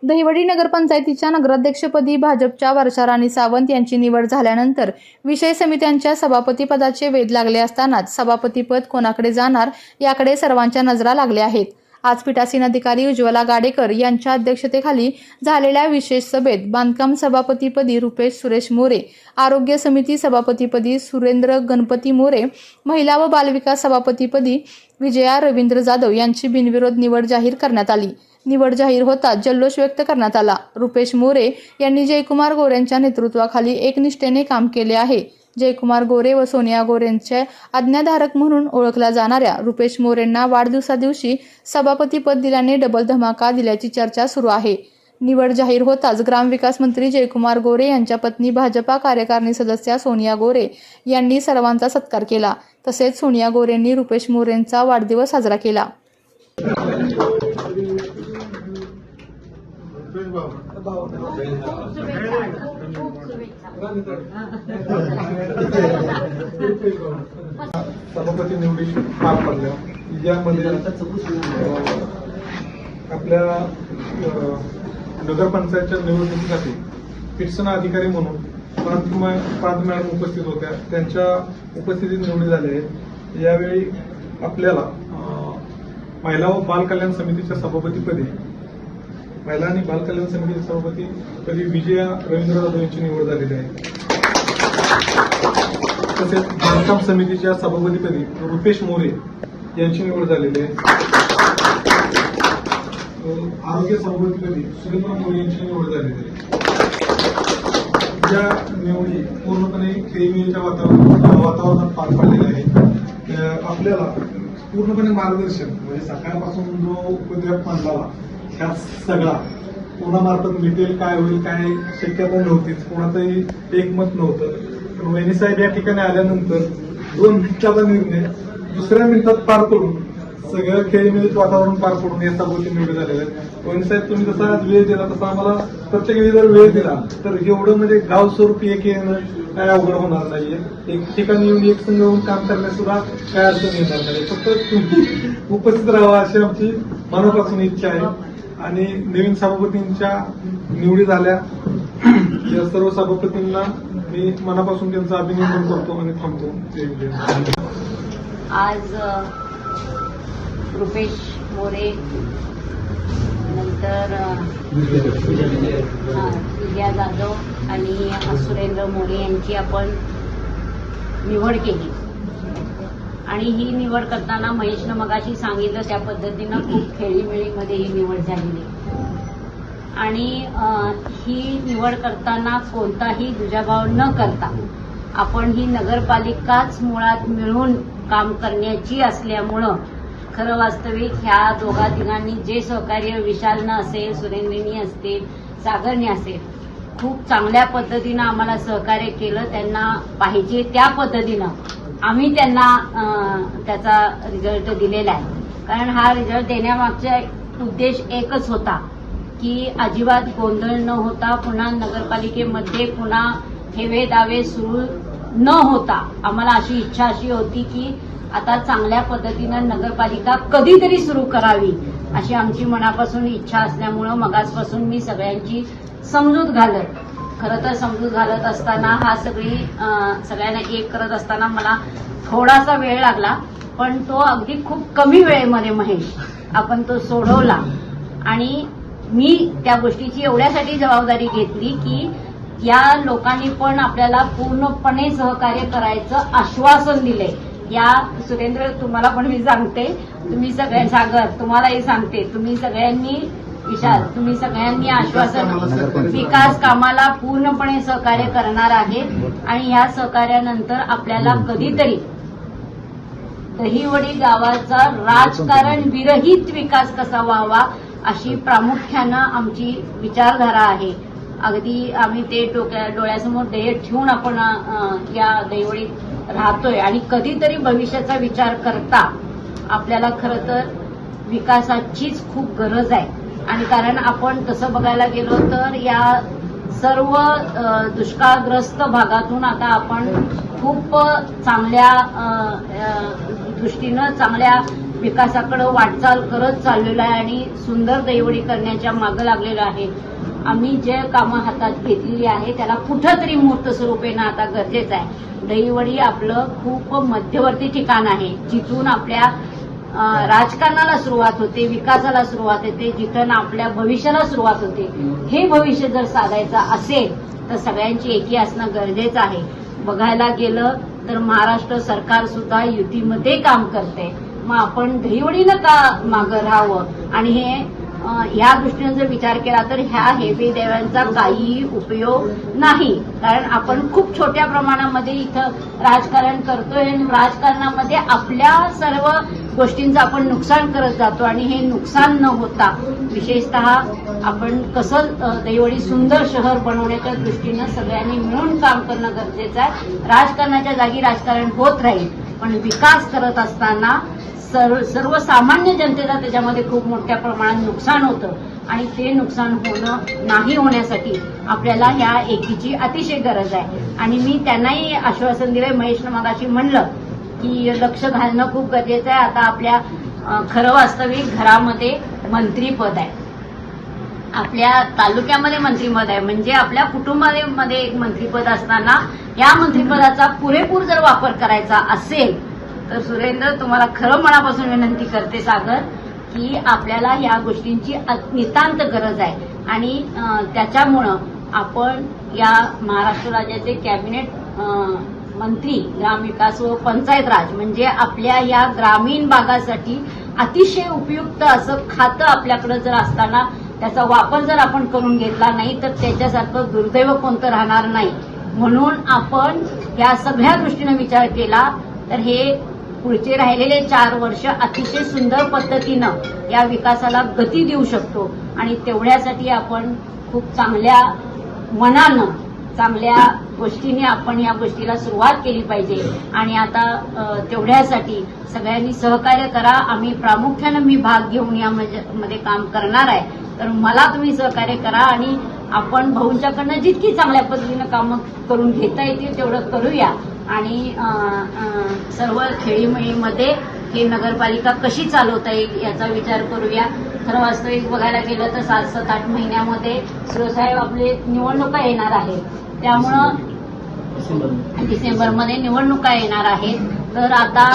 दहिवडी नगरपंचायतीच्या नगराध्यक्षपदी भाजपच्या वर्षा राणी सावंत यांची निवड झाल्यानंतर विषय समित्यांच्या सभापतीपदाचे वेध लागले असतानाच सभापतीपद कोणाकडे जाणार याकडे सर्वांच्या नजरा लागल्या आहेत। आज पीठासीन अधिकारी उज्ज्वला गाडेकर यांच्या अध्यक्षतेखाली झालेल्या विशेष सभेत बांधकाम सभापतीपदी रुपेश सुरेश मोरे, आरोग्य समिती सभापतीपदी सुरेंद्र गणपती मोरे, महिला व बालविकास सभापतीपदी विजया रवींद्र जाधव यांची बिनविरोध निवड जाहीर करण्यात आली। निवड जाहीर होताच जल्लोष व्यक्त करण्यात आला। रुपेश मोरे यांनी जयकुमार गोरेंच्या नेतृत्वाखाली एकनिष्ठेने काम केले आहे। जयकुमार गोरे व सोनिया गोरेंचे आज्ञाधारक म्हणून ओळखल्या जाणाऱ्या रुपेश मोरेंना वाढदिवसादिवशी सभापतीपद दिल्याने डबल धमाका दिल्याची चर्चा सुरू आहे। निवड जाहीर होताच ग्रामविकास मंत्री जयकुमार गोरे यांच्या पत्नी भाजपा कार्यकारिणी सदस्या सोनिया गोरे यांनी सर्वांचा सत्कार केला। तसेच सोनिया गोरेंनी रुपेश मोरेंचा वाढदिवस साजरा केला। सभापती निवडी पार पडल्या यामध्ये आपल्या नगरपंचायतच्या निवडणुकीसाठी पीठासीन अधिकारी म्हणून पाच मॅडम उपस्थित होत्या। त्यांच्या उपस्थितीत निवडी झाल्या आहेत। यावेळी आपल्याला महिला व बाल कल्याण समितीच्या सभापतीपदी महिला आणि बाल कल्याण समितीच्या सभापतीपदी विजया रवींद्र जाधव यांची निवड झालेली आहे। तसेच बांधकाम समितीच्या सभापतीपदी रुपेश मोरे यांची निवड झालेली आहे। आरोग्य सभापतीपदी सुरेंद्र मोरे यांची निवड झालेली आहे। या निवडी पूर्णपणे खेळीमेळीच्या वातावरणात पार पडलेल्या आहेत। आपल्याला पूर्णपणे मार्गदर्शन म्हणजे सकाळपासून जो उपद्रव मांडला ह्या सगळा कोणामार्फत मिटेल, काय होईल, काय शक्यता नव्हतीच, कोणाचंही एकमत नव्हतं। वहिनी साहेब या ठिकाणी आल्यानंतर 2 मिनिटाचा निर्णय दुसऱ्या मिनिटात पार पडून सगळं खेळीमेळीत वातावरण पार पडून या सभेची निवड झालेल्या आहे। वहिनी साहेब तुम्ही जसा आज वेळ दिला तसा आम्हाला प्रत्येक वेळी जर वेळ दिला तर एवढं म्हणजे गाव स्वरूपी एक येणं काय अवघड होणार नाहीये। एक ठिकाणी येऊन एक संघ होऊन काम करण्यास सुद्धा काय अडचण येणार नाही। फक्त तुम्ही उपस्थित राहावा अशी आमची मनापासून इच्छा आहे। आणि नवीन सभापतींच्या निवडी झाल्या या सर्व सभापतींना मी मनापासून त्यांचं अभिनंदन करतो आणि थांबतो। आज रुपेश मोरे नंतर विजया जाधव आणि सुरेंद्र मोरे यांची आपण निवड केली आणि ही निवड करताना महेशनं मगाशी सांगितलं त्या पद्धतीनं खूप खेळीमेळीमध्ये ही निवड झालेली आणि ही निवड करताना कोणताही दुजाभाव न करता आपण ही नगरपालिकाच मुळात मिळून काम करण्याची असल्यामुळं खरं वास्तविक ह्या दोघा तिघांनी जे सहकार्य विशालनं असेल, सुरेंद्रनी असतील, सागरने असेल खूप चांगल्या पद्धतीनं आम्हाला सहकार्य केलं। त्यांना पाहिजे त्या पद्धतीनं आम्ही त्यांना त्याचा रिझल्ट दिलेला आहे। कारण हा रिझल्ट देण्यामागचा उद्देश एकच होता की अजिबात गोंधळ न होता पुन्हा नगरपालिकेमध्ये पुन्हा हेवे दावे सुरू न होता आम्हाला अशी इच्छा अशी होती की आता चांगल्या पद्धतीनं नगरपालिका कधीतरी सुरू करावी अशी आमची मनापासून इच्छा असल्यामुळं मगासपासून मी सगळ्यांची समजूत घालत खरं तर समजूत घालत असताना हा सगळ्यांना एक करत असताना मला थोडासा वेळ लागला, पण तो अगदी खूप कमी वेळेमध्ये महेश आपण तो सोडवला। आणि मी त्या गोष्टीची एवढ्यासाठी जबाबदारी घेतली की या लोकांनी पण आपल्याला पूर्णपणे सहकार्य करायचं आश्वासन दिले। या सुरेंद्र तुम्हाला पण मी सांगते, तुम्ही सगळ्या सागर तुम्हालाही सांगते, तुम्ही सगळ्यांनी विशाल तुम्ही सगळ्यांनी आश्वासन विकास कामाला पूर्णपणे सहकार्य करणार आहे आणि ह्या सहकार्यानंतर आपल्याला कधीतरी दहिवडी गावाचा राजकारण विरहित विकास कसा व्हावा अशी प्रामुख्यानं आमची विचारधारा आहे। अगदी आम्ही ते डोळ्यासमोर ध्येय ठेवून आपण या दहिवडीत राहतोय आणि कधीतरी भविष्याचा विचार करता आपल्याला खरं तर विकासाचीच खूप गरज आहे। आणि कारण आपण तसं बघायला गेलो तर या सर्व दुष्काळग्रस्त भागातून आता आपण खूप चांगल्या दृष्टीनं चांगल्या विकासाकडे वाटचाल करत चाललेलो आहे आणि सुंदर दहीवडी करण्याच्या मागं लागलेलो आहे. आम्ही जे कामं हातात घेतलेली आहे त्याला कुठंतरी मूर्त स्वरूपेनं आता गरजेचं आहे. दहीवडी आपलं खूप मध्यवर्ती ठिकाण आहे, जिथून आपल्या राजकारणाला सुरुवात होते, विकासाला सुरुवात होते, जिथं आपल्या भविष्याला सुरुवात होते. हे भविष्य जर साधायचं असेल तर सगळ्यांची एकी असणं गरजेचं आहे. बघायला गेलं तर महाराष्ट्र सरकार सुद्धा युतीमध्ये काम करते. मग आपण दहीवडीनं का मागं राहावं? आणि हे या दृष्टीने जर विचार केला तर ह्या हेवी देव्यांचा काहीही उपयोग नाही. कारण आपण खूप छोट्या प्रमाणामध्ये इथं राजकारण करतोय आणि राजकारणामध्ये आपल्या सर्व गोष्टींचं आपण नुकसान करत जातो आणि हे नुकसान न होता विशेषतः आपण कसं दहीवडी सुंदर शहर बनवण्याच्या दृष्टीनं सगळ्यांनी मिळून काम करणं गरजेचं आहे. राजकारणाच्या जागी राजकारण होत राहील, पण विकास करत असताना सर्वसामान्य जनतेला त्याच्यामध्ये खूप मोठ्या प्रमाणात नुकसान होतं आणि ते नुकसान नाही होण्यासाठी आपल्याला ह्या एकीची अतिशय गरज आहे. आणि मी त्यांनाही आश्वासन दिलंय, महेशनं मगाशी म्हणलं की लक्ष घालणं खूप गरजेचं आहे. आता आपल्या खरं वास्तविक घरामध्ये मंत्रीपद आहे, आपल्या तालुक्यामध्ये मंत्रीपद आहे, म्हणजे आपल्या कुटुंबामध्ये एक मंत्रीपद असताना या मंत्रिपदाचा पुरेपूर जर वापर करायचा असेल तर सुरेंद्र, तुम्हाला खरं मनापासून विनंती करते सागर, की आपल्याला या गोष्टींची नितांत गरज आहे. आणि त्याच्यामुळं आपण या महाराष्ट्र राज्याचे कॅबिनेट मंत्री ग्रामविकास व पंचायत राज म्हणजे आपल्या या ग्रामीण भागासाठी अतिशय उपयुक्त असं खातं आपल्याकडे जर असताना त्याचा वापर जर आपण करून घेतला नाही तर त्याच्यासारखं दुर्दैव कोणतं राहणार नाही. म्हणून आपण या सगळ्या दृष्टीने विचार केला तर हे पुढचे राहिलेले 4 वर्ष अतिशय सुंदर पद्धतीनं या विकासाला गती देऊ शकतो. आणि तेवढ्यासाठी आपण खूप चांगल्या मनानं चांगल्या गोष्टीने आपण या गोष्टीला सुरुवात केली पाहिजे. आणि आता तेवढ्यासाठी सगळ्यांनी सहकार्य करा. आम्ही प्रामुख्यानं मी भाग घेऊन यामध्ये काम करणार आहे, तर मला तुम्ही सहकार्य करा आणि आपण भाऊंच्याकडनं जितकी चांगल्या पद्धतीनं कामं करून घेता येतील तेवढं करूया. आणि सर्व खेळीमेळीमध्ये ही नगरपालिका कशी चालवता येईल याचा विचार करूया. खरं वास्तविक बघायला गेलं तर 7-8 महिन्यामध्ये सुरसाहेब आपले निवडणुका येणार आहेत, त्यामुळं डिसेंबरमध्ये निवडणुका येणार आहेत. तर आता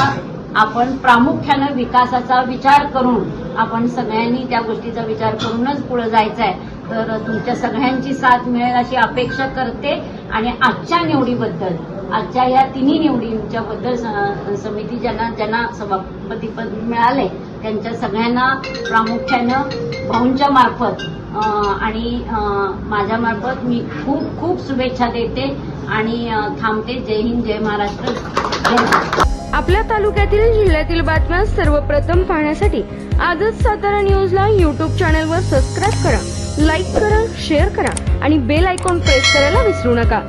आपण प्रामुख्यानं विकासाचा विचार करून आपण सगळ्यांनी त्या गोष्टीचा विचार करूनच पुढे जायचं आहे. तर तुमच्या सगळ्यांची साथ मिळेल अशी अपेक्षा करते. आणि आजच्या निवडीबद्दल, आजच्या या तिन्ही निवडींच्याबद्दल समिती ज्यांना सभापतीपद मिळाले त्यांच्या सगळ्यांना प्रामुख्यानं भाऊंच्या मार्फत आणि माझ्या मार्फत मी खूप खूप शुभेच्छा देते आणि थांबते. जय हिंद, जय महाराष्ट्र, जय महाराष्ट्र. आपल्या तालुक्यातील जिल्ह्यातील बातम्या सर्वप्रथम पाहण्यासाठी आजच सातारा न्यूजला YouTube चॅनलवर सबस्क्राईब करा, लाईक करा, शेअर करा आणि बेल आयकॉन प्रेस करायला विसरू नका.